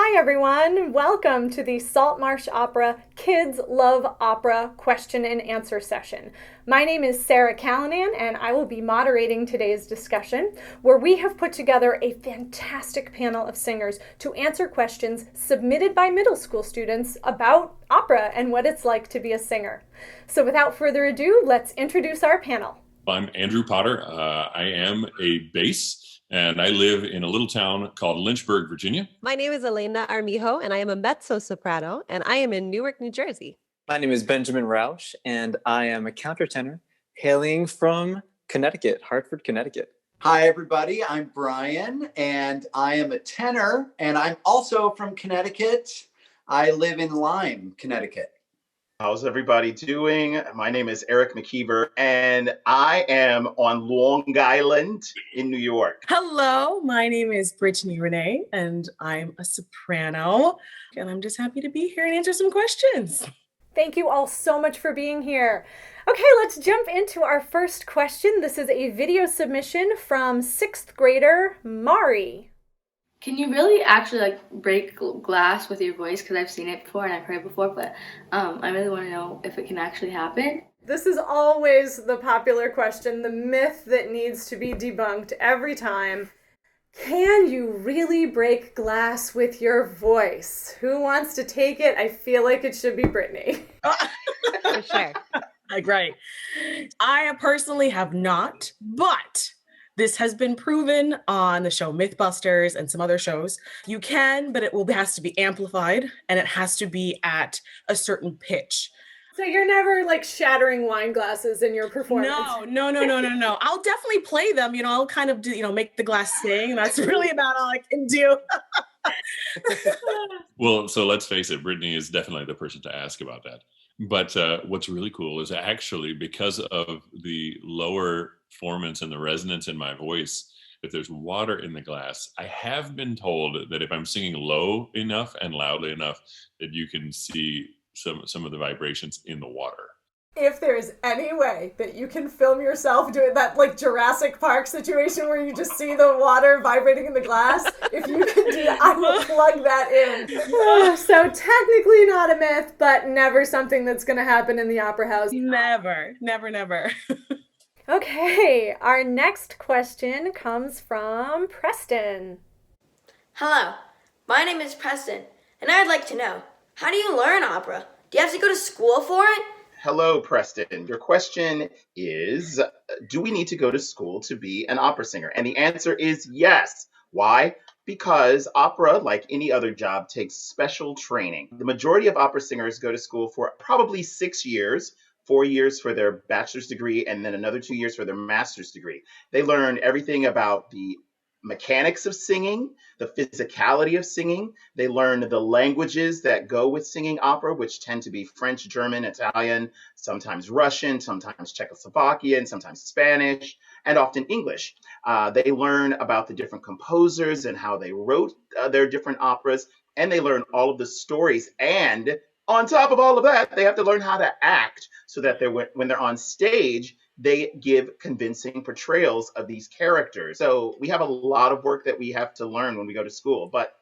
Hi, everyone. Welcome to the Salt Marsh Opera Kids Love Opera question and answer session. My name is Sarah Callanan, and I will be moderating today's discussion, where we have put together a fantastic panel of singers to answer questions submitted by middle school students about opera and what it's like to be a singer. So without further ado, let's introduce our panel. I'm Andrew Potter. I am a bass, and I live in a little town called Lynchburg, Virginia. My name is Elena Armijo, and I am a mezzo-soprano, and I am in Newark, New Jersey. My name is Benjamin Rausch, and I am a countertenor hailing from Connecticut, Hartford, Connecticut. Hi, everybody. I'm Brian, and I am a tenor, and I'm also from Connecticut. I live in Lyme, Connecticut. How's everybody doing? My name is Eric McKeever, and I am on Long Island in New York. Hello, my name is Brittany Renee, and I'm a soprano, and I'm just happy to be here and answer some questions. Thank you all so much for being here. Okay, let's jump into our first question. This is a video submission from 6th grader Mari. Can you really actually break glass with your voice? Because I've seen it before and I've heard it before, but I really want to know if it can actually happen. This is always the popular question, the myth that needs to be debunked every time. Can you really break glass with your voice? Who wants to take it? I feel like it should be Brittany. For sure. Right. I personally have not, but this has been proven on the show Mythbusters and some other shows. You can, but has to be amplified, and it has to be at a certain pitch. So you're never shattering wine glasses in your performance? No. I'll definitely play them. I'll kind of do, make the glass sing. That's really about all I can do. Well, so let's face it, Brittany is definitely the person to ask about that. But what's really cool is actually because of the lower formants and the resonance in my voice, if there's water in the glass, I have been told that if I'm singing low enough and loudly enough, that you can see some of the vibrations in the water. If there's any way that you can film yourself doing that Jurassic Park situation where you just see the water vibrating in the glass, if you can do that, I will plug that in. So technically not a myth, but never something that's going to happen in the opera house. Never. Okay, our next question comes from Preston. Hello, my name is Preston, and I'd like to know, how do you learn opera? Do you have to go to school for it? Hello, Preston. Your question is, do we need to go to school to be an opera singer? And the answer is yes. Why? Because opera, like any other job, takes special training. The majority of opera singers go to school for probably 6 years, 4 years for their bachelor's degree, and then another 2 years for their master's degree. They learn everything about the mechanics of singing, the physicality of singing. They learn the languages that go with singing opera, which tend to be French, German, Italian, sometimes Russian, sometimes Czechoslovakian, sometimes Spanish, and often English. They learn about the different composers and how they wrote their different operas, and they learn all of the stories. And on top of all of that, they have to learn how to act so that when they're on stage, they give convincing portrayals of these characters. So we have a lot of work that we have to learn when we go to school. But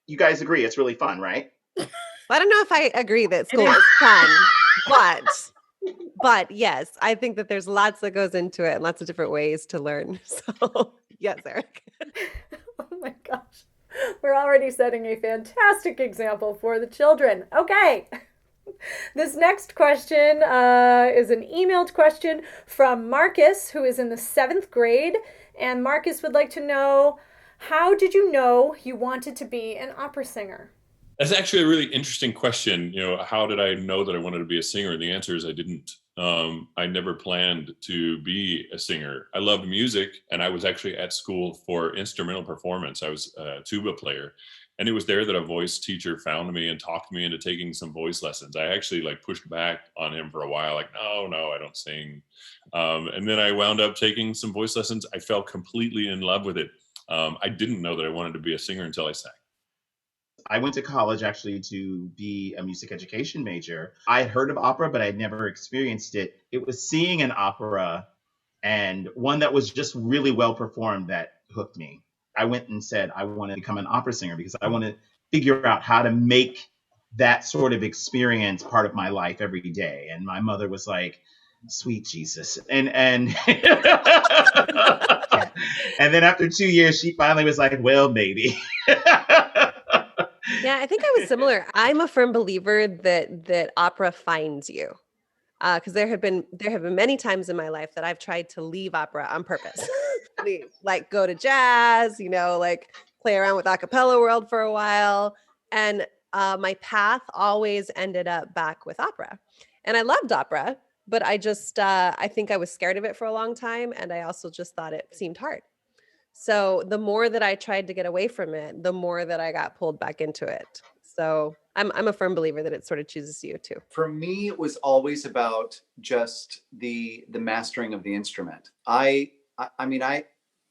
you guys agree it's really fun, right? Well, I don't know if I agree that school is fun, but yes, I think that there's lots that goes into it and lots of different ways to learn. So yes, Eric. Oh my gosh. We're already setting a fantastic example for the children. Okay. This next question is an emailed question from Marcus, who is in the 7th grade. And Marcus would like to know, how did you know you wanted to be an opera singer? That's actually a really interesting question. How did I know that I wanted to be a singer? The answer is I didn't. I never planned to be a singer. I loved music, and I was actually at school for instrumental performance. I was a tuba player. And it was there that a voice teacher found me and talked me into taking some voice lessons. I actually pushed back on him for a while, no, I don't sing. And then I wound up taking some voice lessons. I fell completely in love with it. I didn't know that I wanted to be a singer until I sang. I went to college actually to be a music education major. I had heard of opera, but I had never experienced it. It was seeing an opera, and one that was just really well performed, that hooked me. I went and said, I want to become an opera singer because I want to figure out how to make that sort of experience part of my life every day. And my mother was like, sweet Jesus. And and then after 2 years, she finally was like, well, maybe. Yeah, I think I was similar. I'm a firm believer that opera finds you. Because there have been many times in my life that I've tried to leave opera on purpose. Like go to jazz, like play around with a cappella world for a while. And my path always ended up back with opera. And I loved opera, but I just I think I was scared of it for a long time. And I also just thought it seemed hard. So the more that I tried to get away from it, the more that I got pulled back into it. So I'm a firm believer that it sort of chooses you too. For me, it was always about just the mastering of the instrument. I mean,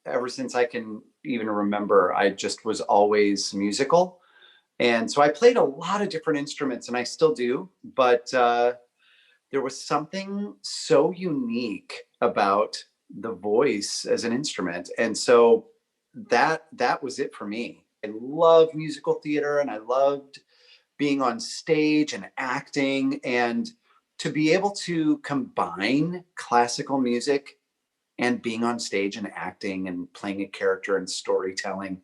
ever since I can even remember, I just was always musical. And so I played a lot of different instruments, and I still do, but there was something so unique about the voice as an instrument. And so that was it for me. I love musical theater, and I loved being on stage and acting, and to be able to combine classical music and being on stage and acting and playing a character and storytelling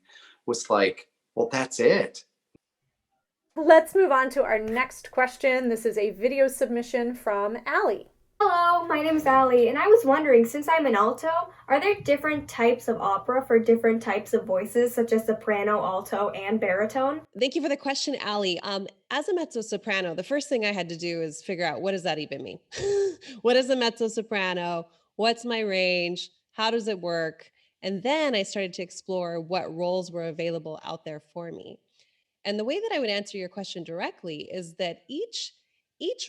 was like, well, that's it. Let's move on to our next question. This is a video submission from Allie. Hello, my name is Allie, and I was wondering, since I'm an alto, are there different types of opera for different types of voices, such as soprano, alto, and baritone? Thank you for the question, Allie. As a mezzo-soprano, the first thing I had to do is figure out, what does that even mean? What is a mezzo-soprano? What's my range? How does it work? And then I started to explore what roles were available out there for me. And the way that I would answer your question directly is that each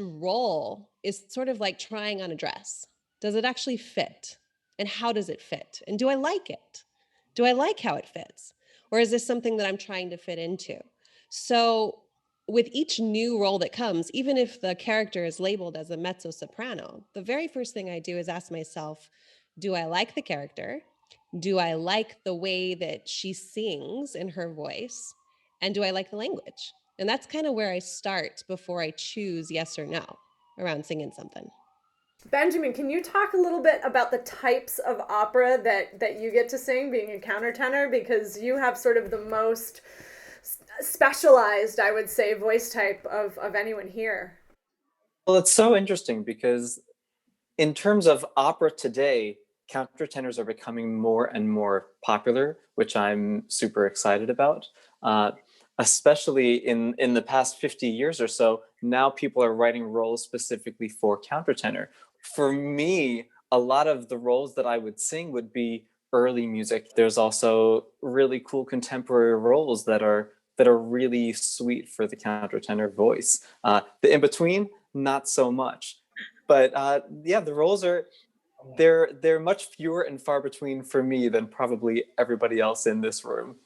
role is sort of like trying on a dress. Does it actually fit? And how does it fit? And do I like it? Do I like how it fits? Or is this something that I'm trying to fit into? So with each new role that comes, even if the character is labeled as a mezzo-soprano, the very first thing I do is ask myself, do I like the character? Do I like the way that she sings in her voice? And do I like the language? And that's kind of where I start before I choose yes or no around singing something. Benjamin, can you talk a little bit about the types of opera that you get to sing, being a countertenor? Because you have sort of the most specialized, I would say, voice type of anyone here. Well, it's so interesting because in terms of opera today, countertenors are becoming more and more popular, which I'm super excited about. Especially in the past 50 years or so, now people are writing roles specifically for countertenor. For me, a lot of the roles that I would sing would be early music. There's also really cool contemporary roles that are really sweet for the countertenor voice. The in-between, not so much. But yeah, the roles they're much fewer and far between for me than probably everybody else in this room.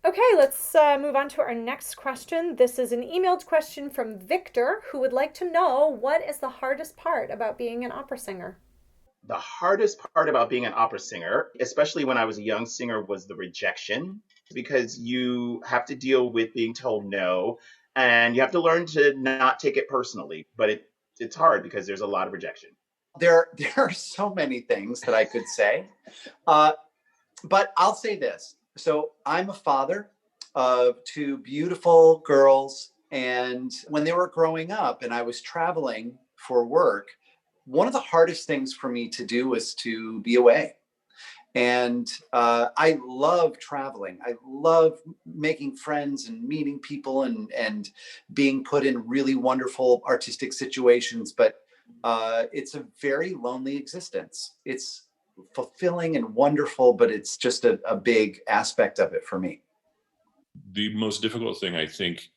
Okay, let's move on to our next question. This is an emailed question from Victor, who would like to know, what is the hardest part about being an opera singer? The hardest part about being an opera singer, especially when I was a young singer, was the rejection, because you have to deal with being told no, and you have to learn to not take it personally. But it's hard because there's a lot of rejection. There are so many things that I could say, but I'll say this. So I'm a father of two beautiful girls, and when they were growing up and I was traveling for work, one of the hardest things for me to do was to be away. And I love traveling. I love making friends and meeting people and being put in really wonderful artistic situations. But it's a very lonely existence. It's fulfilling and wonderful, but it's just a big aspect of it for me. The most difficult thing, I think,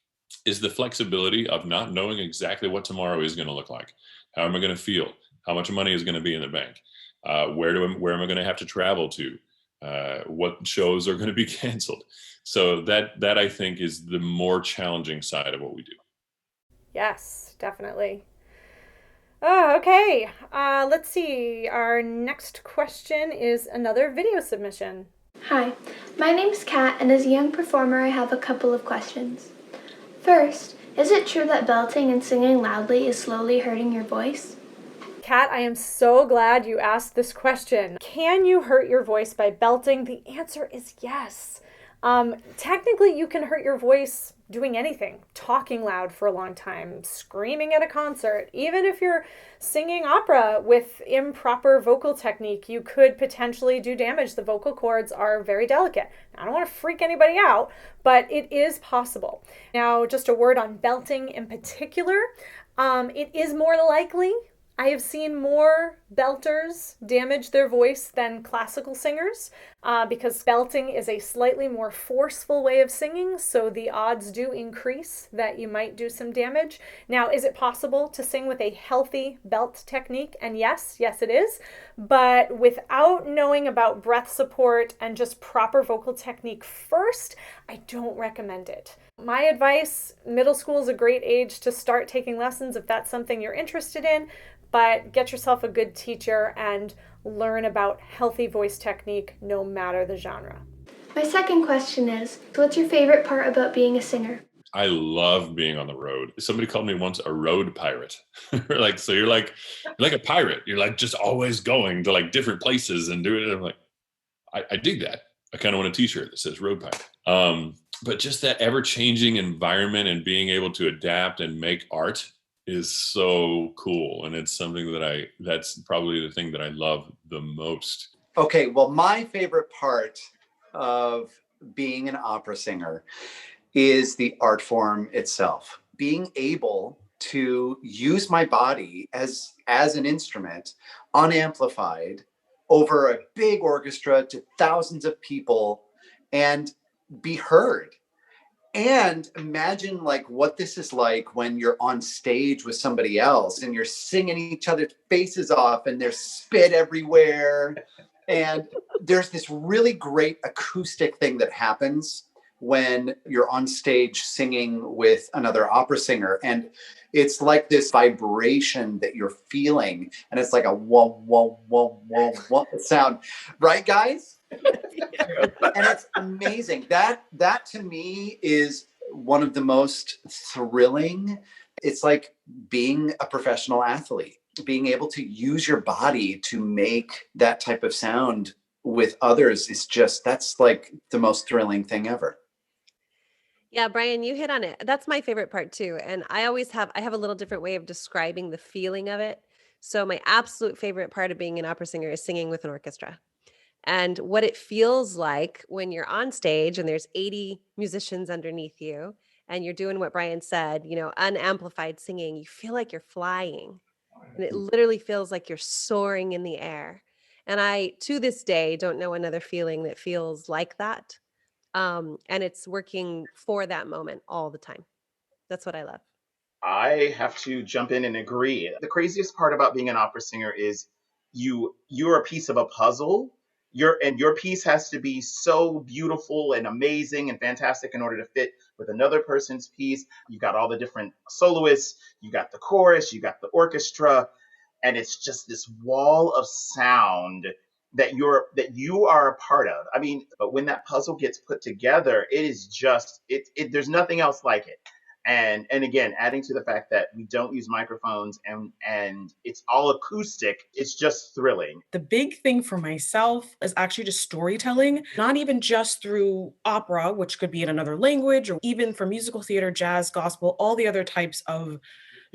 is the flexibility of not knowing exactly what tomorrow is going to look like. How am I going to feel? How much money is going to be in the bank? Where am I going to have to travel to? What shows are going to be canceled? So that I think is the more challenging side of what we do. Yes, definitely. Oh, okay. Let's see. Our next question is another video submission. Hi, my name's Kat, and as a young performer, I have a couple of questions. First, is it true that belting and singing loudly is slowly hurting your voice? Kat, I am so glad you asked this question. Can you hurt your voice by belting? The answer is yes. Technically, you can hurt your voice doing anything, talking loud for a long time, screaming at a concert. Even if you're singing opera with improper vocal technique, you could potentially do damage. The vocal cords are very delicate. I don't want to freak anybody out, but it is possible. Now, just a word on belting in particular. It is more likely. I have seen more belters damage their voice than classical singers because belting is a slightly more forceful way of singing, so the odds do increase that you might do some damage. Now, is it possible to sing with a healthy belt technique? And yes, it is. But without knowing about breath support and just proper vocal technique first, I don't recommend it. My advice, middle school is a great age to start taking lessons if that's something you're interested in, but get yourself a good teacher and learn about healthy voice technique no matter the genre. My second question is, what's your favorite part about being a singer? I love being on the road. Somebody called me once a road pirate. So you're like a pirate. You're like just always going to like different places and doing it. I'm like, I dig that. I kind of want a t-shirt that says road pirate. But just that ever-changing environment and being able to adapt and make art is so cool. And it's something that's probably the thing that I love the most. Okay, well, my favorite part of being an opera singer is the art form itself. Being able to use my body as an instrument, unamplified, over a big orchestra to thousands of people and be heard. And imagine like what this is like when you're on stage with somebody else and you're singing each other's faces off and there's spit everywhere. And there's this really great acoustic thing that happens when you're on stage singing with another opera singer. And it's like this vibration that you're feeling. And it's like a whoa, whoa, whoa, whoa, whoa sound. Right, guys? And it's amazing. That to me is one of the most thrilling. It's like being a professional athlete, being able to use your body to make that type of sound with others is just, that's like the most thrilling thing ever. Yeah, Brian, you hit on it. That's my favorite part too. And I have a little different way of describing the feeling of it. So my absolute favorite part of being an opera singer is singing with an orchestra. And what it feels like when you're on stage and there's 80 musicians underneath you and you're doing what Brian said, unamplified singing, you feel like you're flying. And it literally feels like you're soaring in the air. And I, to this day, don't know another feeling that feels like that. And it's working for that moment all the time. That's what I love. I have to jump in and agree. The craziest part about being an opera singer is you're a piece of a puzzle. Your piece has to be so beautiful and amazing and fantastic in order to fit with another person's piece. You got all the different soloists, you got the chorus, you got the orchestra, and it's just this wall of sound that you are a part of. I mean, but when that puzzle gets put together, it is just there's nothing else like it. And again, adding to the fact that we don't use microphones and it's all acoustic, it's just thrilling. The big thing for myself is actually just storytelling, not even just through opera, which could be in another language, or even for musical theater, jazz, gospel, all the other types of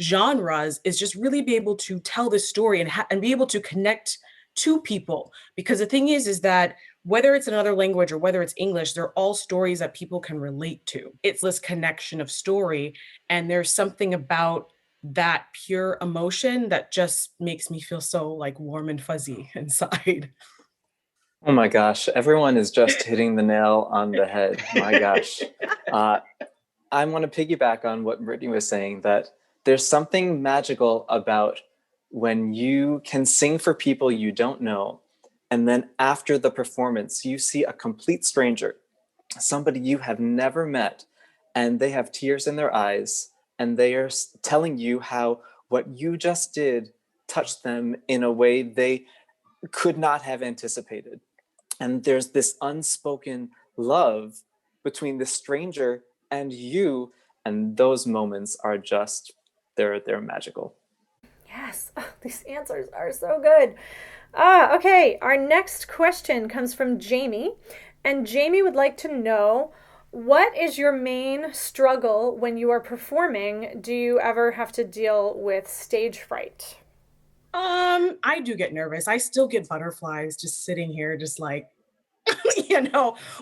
genres, is just really be able to tell the story and be able to connect to people. Because the thing is that whether it's another language or whether it's English, they're all stories that people can relate to. It's this connection of story. And there's something about that pure emotion that just makes me feel so like warm and fuzzy inside. Oh my gosh, everyone is just hitting the nail on the head. My gosh. I want to piggyback on what Brittany was saying, that there's something magical about when you can sing for people you don't know, and then after the performance, you see a complete stranger, somebody you have never met, and they have tears in their eyes, and they are telling you how what you just did touched them in a way they could not have anticipated. And there's this unspoken love between the stranger and you, and those moments are just, they're magical. Yes, these answers are so good. Okay, our next question comes from Jamie, and Jamie would like to know, what is your main struggle when you are performing? Do you ever have to deal with stage fright? I do get nervous. I still get butterflies just sitting here, just like,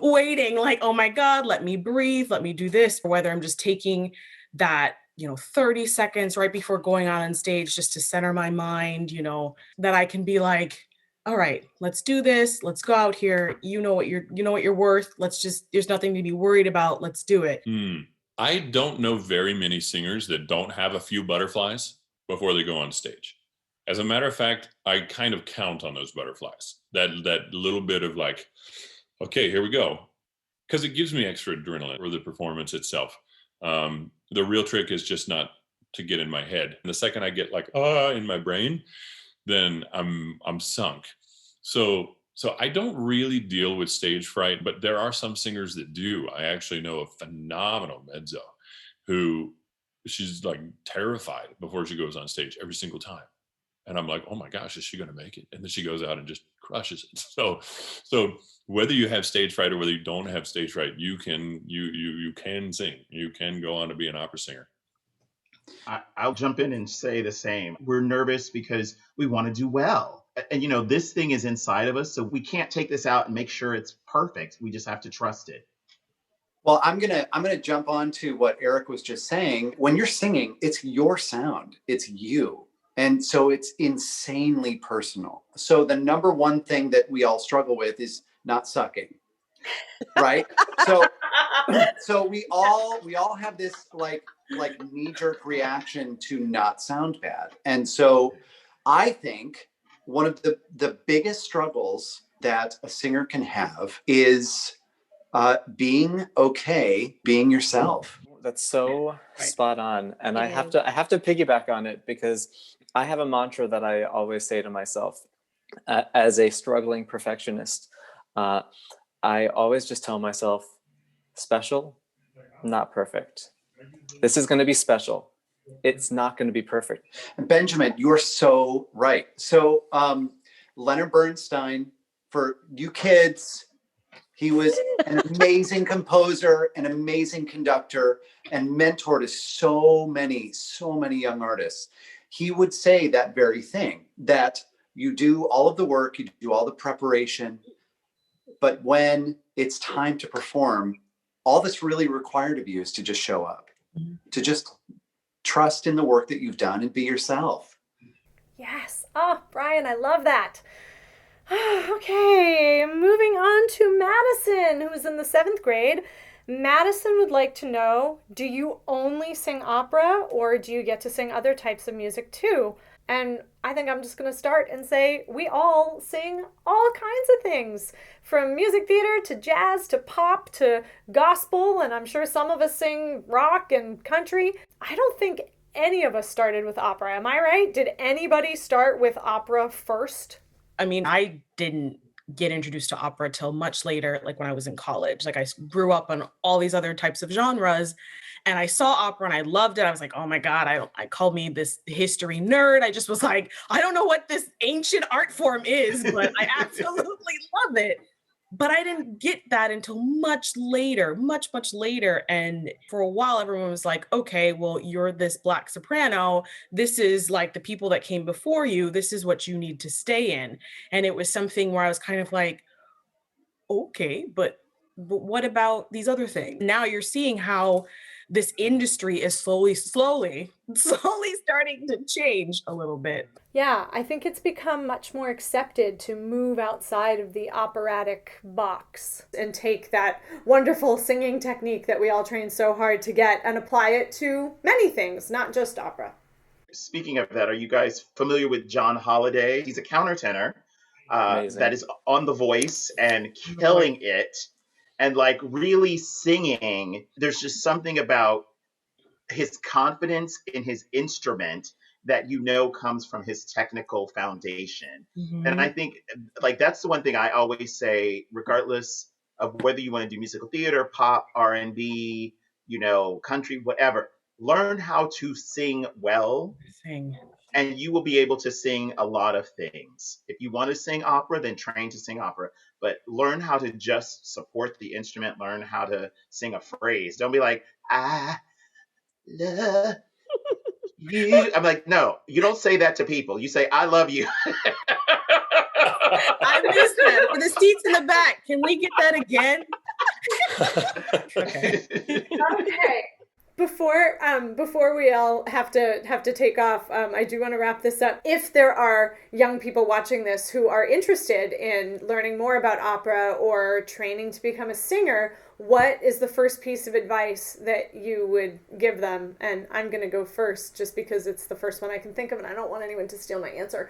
waiting, like, oh my God, let me breathe, let me do this. Or whether I'm just taking that, 30 seconds right before going on stage just to center my mind, that I can be like, all right, let's do this. Let's go out here. You know what you're worth. There's nothing to be worried about. Let's do it. I don't know very many singers that don't have a few butterflies before they go on stage. As a matter of fact, I kind of count on those butterflies. That little bit of like, okay, here we go, because it gives me extra adrenaline for the performance itself. The real trick is just not to get in my head. And the second I get like in my brain, then I'm sunk. So I don't really deal with stage fright, but there are some singers that do. I actually know a phenomenal mezzo who she's like terrified before she goes on stage every single time. And I'm like, oh my gosh, is she going to make it? And then she goes out and just crushes it. So whether you have stage fright or whether you don't have stage fright, you can sing. You can go on to be an opera singer. I'll jump in and say the same. We're nervous because we want to do well. And this thing is inside of us, so we can't take this out and make sure it's perfect. We just have to trust it. Well, I'm gonna jump on to what Eric was just saying. When you're singing, it's your sound. It's you. And so it's insanely personal. So the number one thing that we all struggle with is not sucking. Right? So we all have this like knee-jerk reaction to not sound bad. And so I think one of the biggest struggles that a singer can have is being okay being yourself. That's so spot on. And I have to piggyback on it, because I have a mantra that I always say to myself as a struggling perfectionist. I always just tell myself, special, not perfect. This is going to be special. It's not going to be perfect. Benjamin, you're so right. So Leonard Bernstein, for you kids, he was an amazing composer, an amazing conductor, and mentor to so many young artists. He would say that very thing, that you do all of the work, you do all the preparation, but when it's time to perform, all that's really required of you is to just show up, to just trust in the work that you've done and be yourself. Yes. Oh, Brian, I love that. Okay, moving on to Madison, who is in the 7th grade. Madison would like to know, do you only sing opera, or do you get to sing other types of music too? And I think I'm just going to start and say we all sing all kinds of things, from music theater to jazz to pop to gospel, and I'm sure some of us sing rock and country. I don't think any of us started with opera. Am I right? Did anybody start with opera first? I mean, I didn't get introduced to opera till much later, like when I was in college. Like I grew up on all these other types of genres, and I saw opera and I loved it. I was like, oh my God, I called me this history nerd. I just was like, I don't know what this ancient art form is, but I absolutely love it. But I didn't get that until much later, much later. And for a while, everyone was like, okay, well, you're this Black soprano. This is like the people that came before you. This is what you need to stay in. And it was something where I was kind of like, okay, but what about these other things? Now you're seeing how this industry is slowly starting to change a little bit. Yeah, I think it's become much more accepted to move outside of the operatic box and take that wonderful singing technique that we all train so hard to get and apply it to many things, not just opera. Speaking of that, are you guys familiar with John Holliday? He's a countertenor that is on The Voice and killing it. And like really singing, there's just something about his confidence in his instrument that you know comes from his technical foundation. Mhm. And I think like that's the one thing I always say, regardless of whether you want to do musical theater, pop, R&B, country, whatever, learn how to sing well Sing. and you will be able to sing a lot of things. If you want to sing opera, then train to sing opera, but learn how to just support the instrument, learn how to sing a phrase. Don't be like, I love you. I'm like, no, you don't say that to people. You say, I love you. I missed that. For the seats in the back, can we get that again? Okay. Okay. Before we all have to take off, I do want to wrap this up. If there are young people watching this who are interested in learning more about opera or training to become a singer, what is the first piece of advice that you would give them? And I'm going to go first just because it's the first one I can think of and I don't want anyone to steal my answer.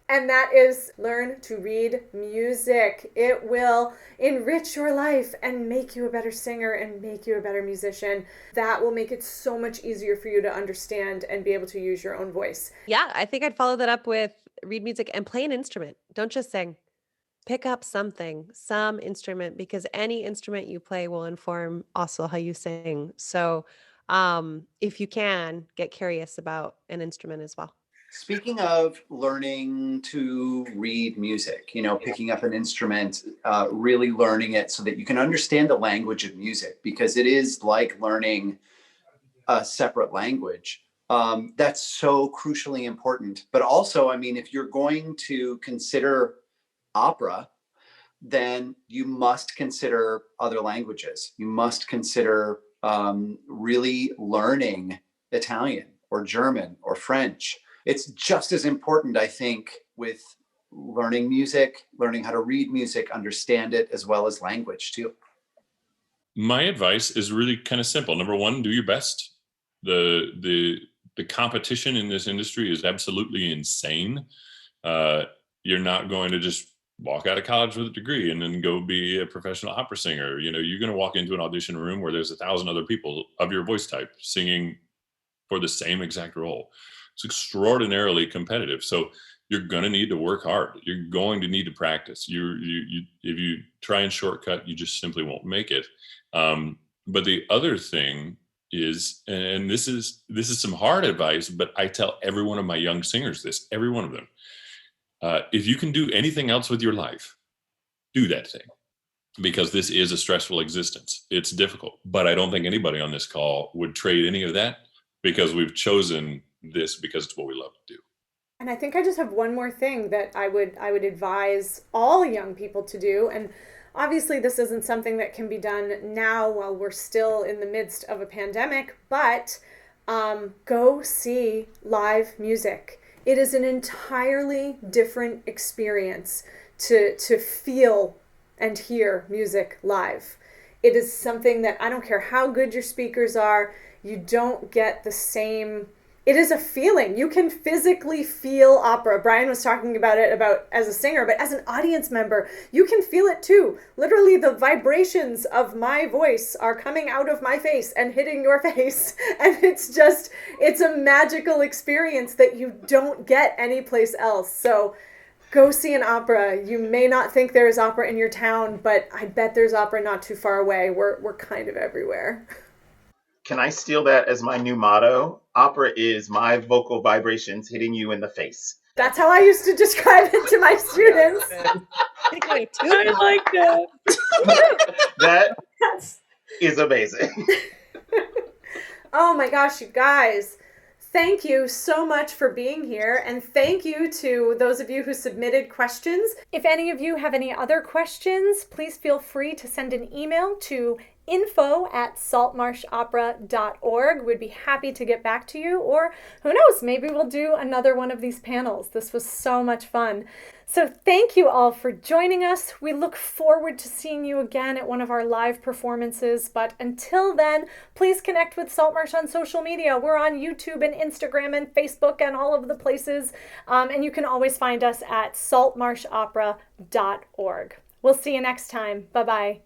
And that is learn to read music. It will enrich your life and make you a better singer and make you a better musician. That will make it so much easier for you to understand and be able to use your own voice. Yeah, I think I'd follow that up with read music and play an instrument. Don't just sing. Pick up something, some instrument, because any instrument you play will inform also how you sing. So if you can, get curious about an instrument as well. Speaking of learning to read music, picking up an instrument, really learning it so that you can understand the language of music, because it is like learning a separate language. That's so crucially important. But also, if you're going to consider opera, then you must consider other languages. You must consider really learning Italian or German or French. It's just as important, I think, with learning music, learning how to read music, understand it, as well as language too. My advice is really kind of simple. Number one, do your best. The competition in this industry is absolutely insane. You're not going to just walk out of college with a degree and then go be a professional opera singer. You're going to walk into an audition room where there's 1,000 other people of your voice type singing for the same exact role. It's extraordinarily competitive. So you're going to need to work hard. You're going to need to practice. If you try and shortcut, you just simply won't make it. But the other thing is, and this is some hard advice, but I tell every one of my young singers this, every one of them. If you can do anything else with your life, do that thing, because this is a stressful existence. It's difficult, but I don't think anybody on this call would trade any of that, because we've chosen this because it's what we love to do. And I think I just have one more thing that I would advise all young people to do. And obviously this isn't something that can be done now while we're still in the midst of a pandemic, but go see live music. It is an entirely different experience to feel and hear music live. It is something that, I don't care how good your speakers are, you don't get the same. It is a feeling. You can physically feel opera. Brian was talking about it as a singer, but as an audience member, you can feel it too. Literally, the vibrations of my voice are coming out of my face and hitting your face. And it's a magical experience that you don't get anyplace else. So go see an opera. You may not think there is opera in your town, but I bet there's opera not too far away. We're kind of everywhere. Can I steal that as my new motto? Opera is my vocal vibrations hitting you in the face. That's how I used to describe it to my students. I like that. That is amazing. Oh my gosh, you guys. Thank you so much for being here, and thank you to those of you who submitted questions. If any of you have any other questions, please feel free to send an email to info@saltmarshopera.org. We'd be happy to get back to you, or who knows, maybe we'll do another one of these panels. This was so much fun. So thank you all for joining us. We look forward to seeing you again at one of our live performances. But until then, please connect with Saltmarsh on social media. We're on YouTube and Instagram and Facebook and all of the places. And you can always find us at saltmarshopera.org. We'll see you next time. Bye-bye.